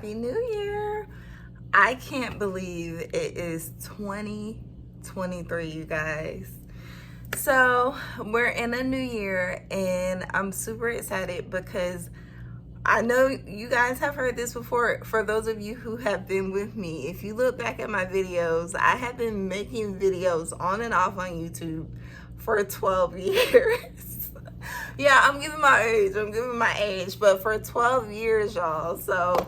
Happy New Year. I can't believe it is 2023, you guys. So we're in a new year and I'm super excited because I know you guys have heard this before. For those of you who have been with me, if you look back at my videos, I have been making videos on and off on YouTube for 12 years. Yeah, I'm giving my age, but for 12 years, y'all. So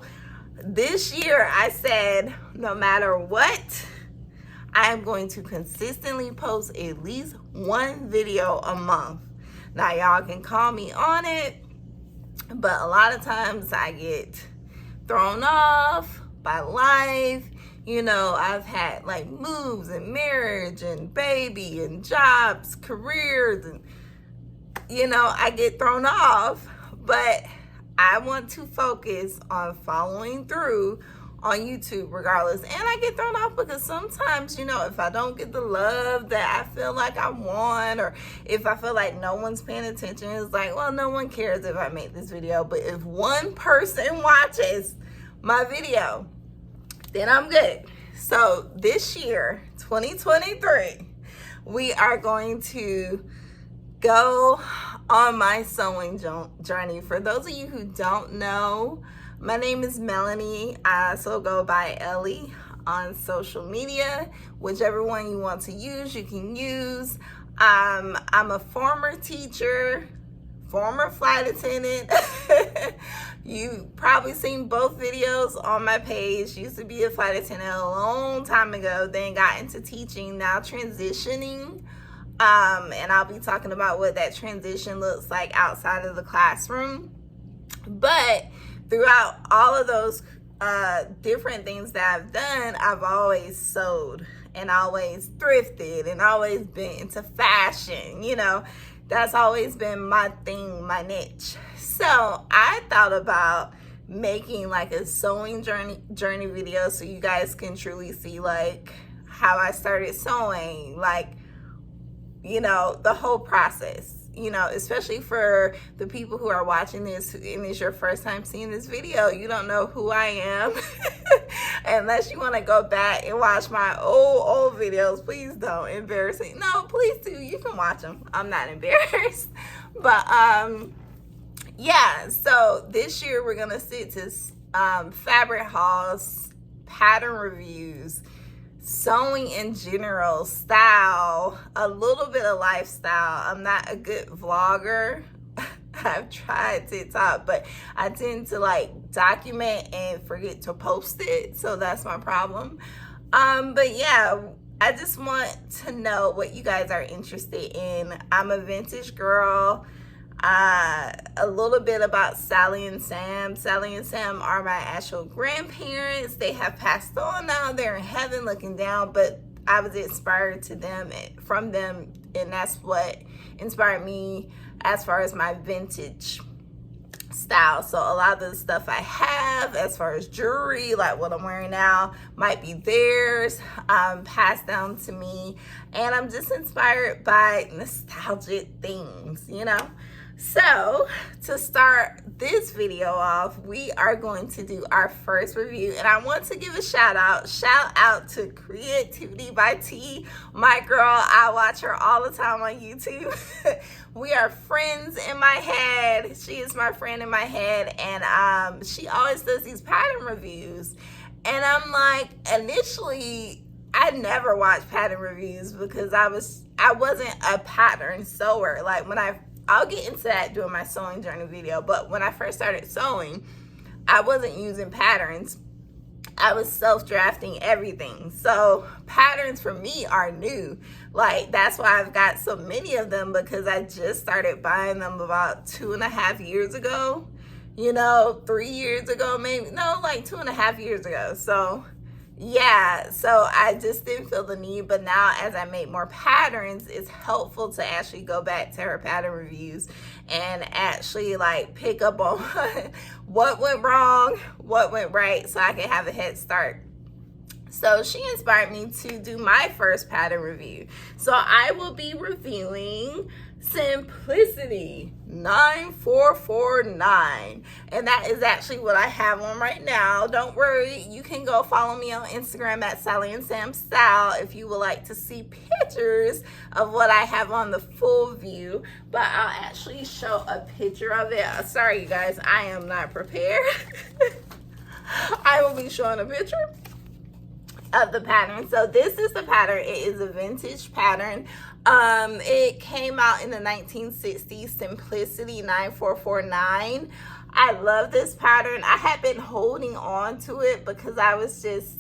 this year I said, no matter what, I am going to consistently post at least one video a month. Now, y'all can call me on it, but a lot of times I get thrown off by life. You know, I've had like moves and marriage and baby and jobs, careers, and you know, I get thrown off, but I want to focus on following through on YouTube regardless. And I get thrown off because sometimes, you know, if I don't get the love that I feel like I want, or if I feel like no one's paying attention, it's like, well, no one cares if I make this video. But if one person watches my video, then I'm good. So this year, 2023, we are going to go on my sewing journey. For those of you who don't know, my name is Melanie. I also go by Ellie on social media. Whichever one you want to use, you can use. I'm a former teacher, former flight attendant. You've probably seen both videos on my page. Used to be a flight attendant a long time ago, then got into teaching, now transitioning. And I'll be talking about what that transition looks like outside of the classroom. But throughout all of those different things that I've done, I've always sewed and always thrifted and always been into fashion. You know, that's always been my thing, my niche. So I thought about making like a sewing journey video so you guys can truly see like how I started sewing, like, you know, the whole process, you know, especially for the people who are watching this and it's your first time seeing this video. You don't know who I am unless you want to go back and watch my old videos. Please don't embarrass me. No, please do. You can watch them. I'm not embarrassed. But yeah, so this year we're going to stick to fabric hauls, pattern reviews, sewing in general, style, a little bit of lifestyle. I'm not a good vlogger. I've tried TikTok, but I tend to like document and forget to post it, so that's my problem. But yeah, I just want to know what you guys are interested in. I'm a vintage girl. A little bit about Sallie and Sam. Sallie and Sam are my actual grandparents. They have passed on now. They're in heaven looking down, but I was inspired from them, and that's what inspired me as far as my vintage style. So a lot of the stuff I have as far as jewelry, like what I'm wearing now, might be theirs, passed down to me, and I'm just inspired by nostalgic things, you know. So to start this video off, we are going to do our first review, and I want to give a shout out to Creativity by T, my girl. I watch her all the time on YouTube. We are friends in my head. She is my friend in my head, and she always does these pattern reviews, and I'm like, initially I never watched pattern reviews because I wasn't a pattern sewer. Like I'll get into that doing my sewing journey video, but when I first started sewing, I wasn't using patterns. I was self-drafting everything. So patterns for me are new. Like, that's why I've got so many of them, because I just started buying them about 2.5 years ago. You know, 3 years ago, maybe. No, like 2.5 years ago. So yeah, so I just didn't feel the need, but now as I make more patterns, it's helpful to actually go back to her pattern reviews and actually like pick up on what went wrong, what went right, so I can have a head start. So she inspired me to do my first pattern review. So I will be reviewing Simplicity 9449, and that is actually what I have on right now. Don't worry, you can go follow me on Instagram at Sallieandsamstyle if you would like to see pictures of what I have on the full view, but I'll actually show a picture of it. Sorry you guys, I am not prepared. I will be showing a picture of the pattern. So this is the pattern. It is a vintage pattern. It came out in the 1960s. Simplicity 9449. I love this pattern. I had been holding on to it because I was just,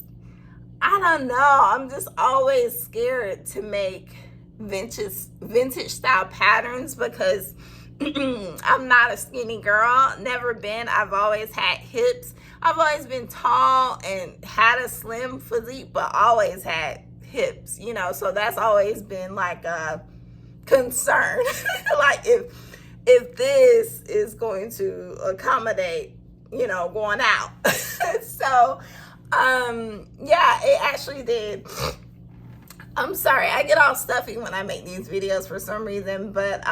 I don't know, I'm just always scared to make vintage style patterns because I'm not a skinny girl, never been. I've always had hips. I've always been tall and had a slim physique, but always had hips, you know, so that's always been like a concern. Like if this is going to accommodate, you know, going out. So yeah, it actually did. I'm sorry, I get all stuffy when I make these videos for some reason, but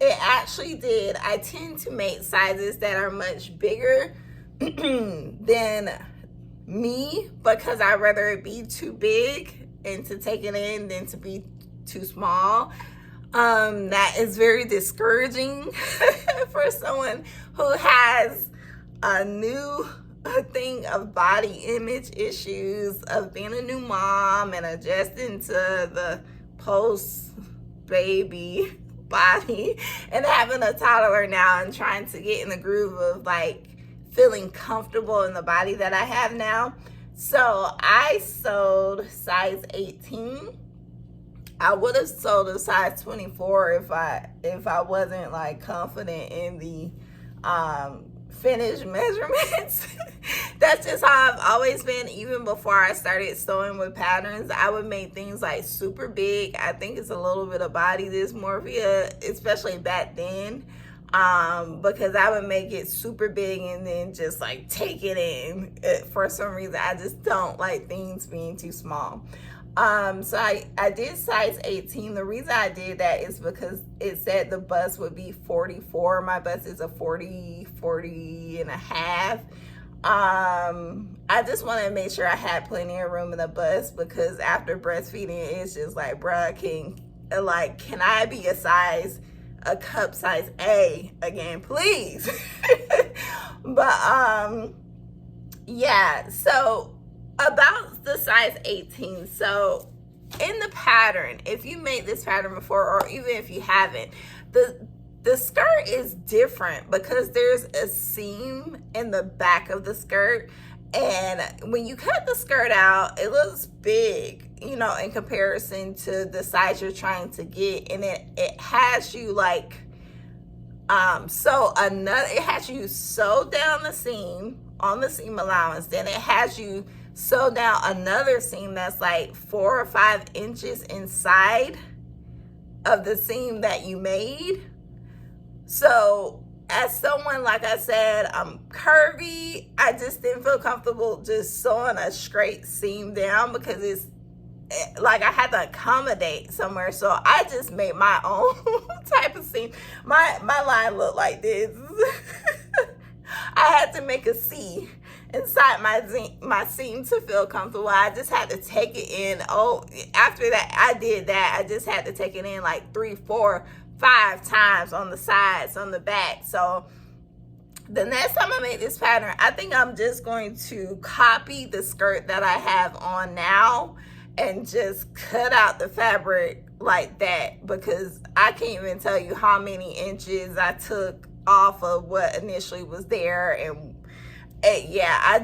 it actually did. I tend to make sizes that are much bigger than me because I'd rather it be too big and to take it in than to be too small. That is very discouraging for someone who has a new thing of body image issues, of being a new mom and adjusting to the post baby body and having a toddler now and trying to get in the groove of like feeling comfortable in the body that I have now. So I sold size 18. I would have sold a size 24 if I wasn't like confident in the finished measurements. That's just how I've always been. Even before I started sewing with patterns, I would make things like super big. I think it's a little bit of body dysmorphia, especially back then, because I would make it super big and then just like take it in. For some reason, I just don't like things being too small. So I did size 18. The reason I did that is because it said the bust would be 44. My bust is a 40 and a half. I just wanted to make sure I had plenty of room in the bust because after breastfeeding, it's just like, bruh, can I be a cup size A again, please? But, yeah, so about the size 18. So in the pattern, if you made this pattern before, or even if you haven't, the skirt is different because there's a seam in the back of the skirt, and when you cut the skirt out, it looks big, you know, in comparison to the size you're trying to get, and it has you like it has you sew down the seam on the seam allowance, then it has you sew down another seam that's like 4 or 5 inches inside of the seam that you made. So as someone, like I said, I'm curvy, I just didn't feel comfortable just sewing a straight seam down because it's like I had to accommodate somewhere. So I just made my own type of seam. My line looked like this. I had to make a C inside my seam to feel comfortable. I just had to take it in. After that, I did that. I just had to take it in like 3, 4, 5 times on the sides, on the back. So the next time I make this pattern, I think I'm just going to copy the skirt that I have on now and just cut out the fabric like that, because I can't even tell you how many inches I took off of what initially was there. And yeah, I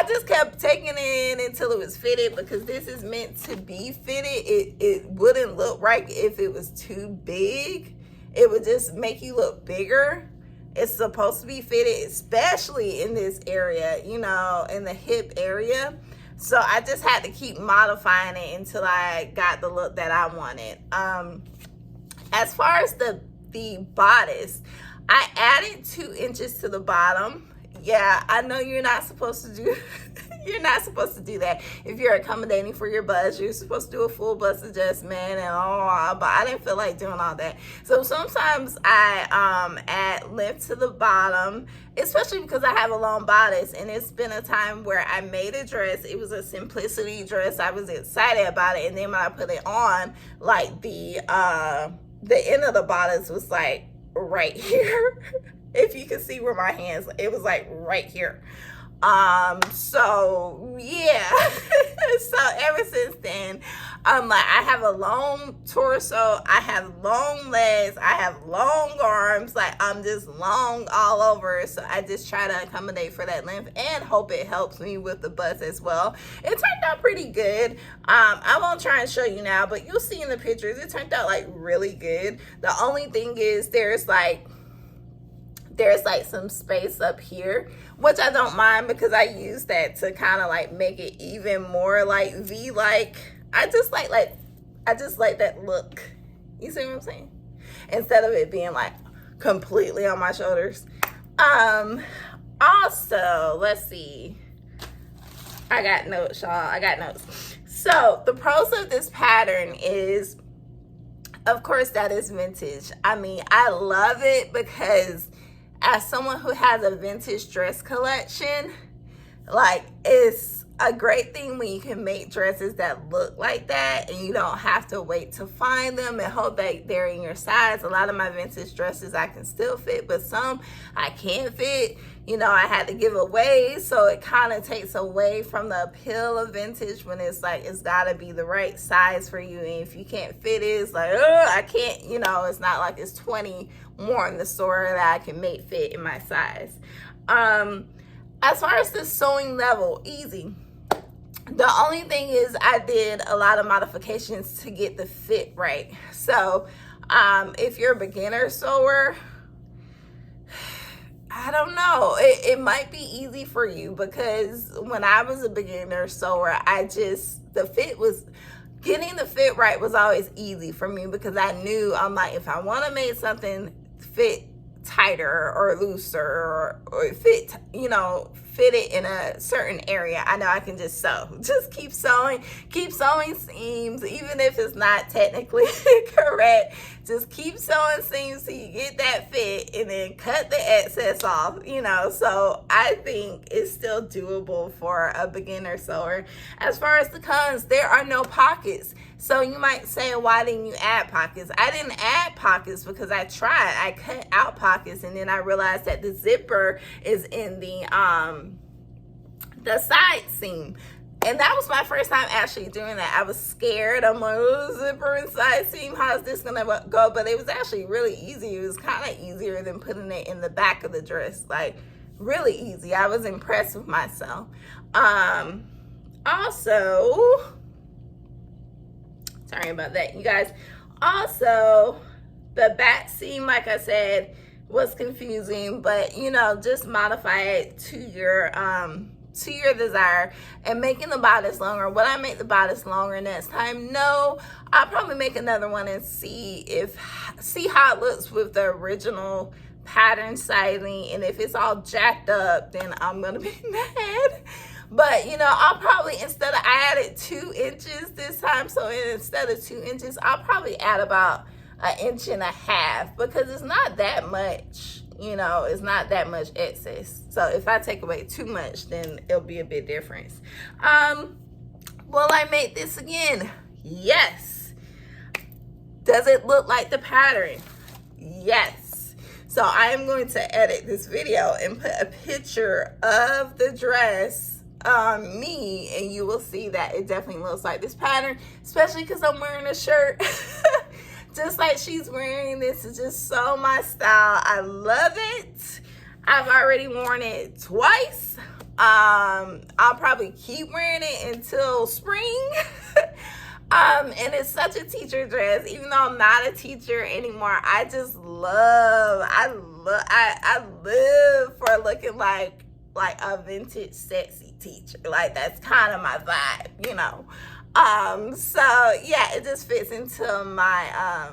just kept taking it in until it was fitted, because this is meant to be fitted. It wouldn't look right if it was too big. It would just make you look bigger. It's supposed to be fitted, especially in this area, you know, in the hip area. So I just had to keep modifying it until I got the look that I wanted. As far as the bodice, I added 2 inches to the bottom. Yeah, I know you're not supposed to do You're not supposed to do that. If you're accommodating for your bust, you're supposed to do a full bust adjustment and all, but I didn't feel like doing all that. So sometimes I add length to the bottom, especially because I have a long bodice, and it's been a time where I made a dress. It was a simplicity dress. I was excited about it, and then when I put it on, like the end of the bodice was like right here. If you can see where my hands, it was like right here. So yeah. So ever since then, like, I have a long torso, I have long legs, I have long arms, like I'm just long all over. So I just try to accommodate for that length and hope it helps me with the bust as well. It turned out pretty good. I won't try and show you now, but you'll see in the pictures, it turned out like really good. The only thing is there's like some space up here, which I don't mind because I use that to kind of like make it even more like V-like. I just like that look. You see what I'm saying? Instead of it being like completely on my shoulders. Also, let's see. I got notes, y'all. I got notes. So the pros of this pattern is, of course, that is vintage. I mean, I love it because as someone who has a vintage dress collection, like, it's a great thing when you can make dresses that look like that and you don't have to wait to find them and hope that they're in your size. A lot of my vintage dresses I can still fit, but some I can't fit. You know, I had to give away, so it kind of takes away from the appeal of vintage when it's like it's got to be the right size for you, and if you can't fit it, it's like, oh, I can't, you know, it's not like it's 20 more in the store that I can make fit in my size. As far as the sewing level, easy. The only thing is I did a lot of modifications to get the fit right. So if you're a beginner sewer, I don't know. It might be easy for you because when I was a beginner sewer, getting the fit right was always easy for me because I knew, I'm like, if I want to make something fit tighter or looser or fit, you know, fit it in a certain area, I know I can just sew. Just keep sewing seams, even if it's not technically correct. Just keep sewing seams till you get that fit and then cut the excess off, you know. So I think it's still doable for a beginner sewer. As far as the cons, there are no pockets. So you might say, why didn't you add pockets? I didn't add pockets because I tried. I cut out pockets and then I realized that the zipper is in the side seam. And that was my first time actually doing that. I was scared. I'm like, oh, zipper and side seam, how's this gonna go? But it was actually really easy. It was kind of easier than putting it in the back of the dress. Like, really easy. I was impressed with myself. Also, sorry about that, you guys. Also, the back seam, like I said, was confusing, but you know, just modify it to your desire. And making the bodice longer, would I make the bodice longer next time? No. I'll probably make another one and see how it looks with the original pattern sizing, and if it's all jacked up, then I'm gonna be mad. But you know, I'll probably, I added 2 inches this time, so instead of 2 inches, I'll probably add about 1.5 inches because it's not that much, you know, it's not that much excess. So if I take away too much, then it'll be a big difference. Will I make this again? Yes. Does it look like the pattern? Yes. So I am going to edit this video and put a picture of the dress on me, and you will see that it definitely looks like this pattern, especially because I'm wearing a shirt. Just like she's wearing. This is just so my style. I love it. I've already worn it twice. I'll probably keep wearing it until spring. And it's such a teacher dress. Even though I'm not a teacher anymore, I live for looking like a vintage sexy teacher. Like, that's kind of my vibe, you know. So yeah, it just fits into my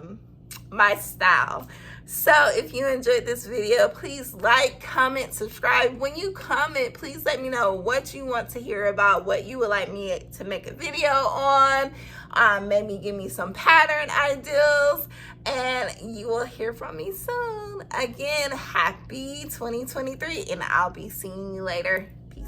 my style. So if you enjoyed this video, please like, comment, subscribe. When you comment, please let me know what you want to hear about, what you would like me to make a video on. Maybe give me some pattern ideas, and you will hear from me soon. Again, happy 2023, and I'll be seeing you later. Peace.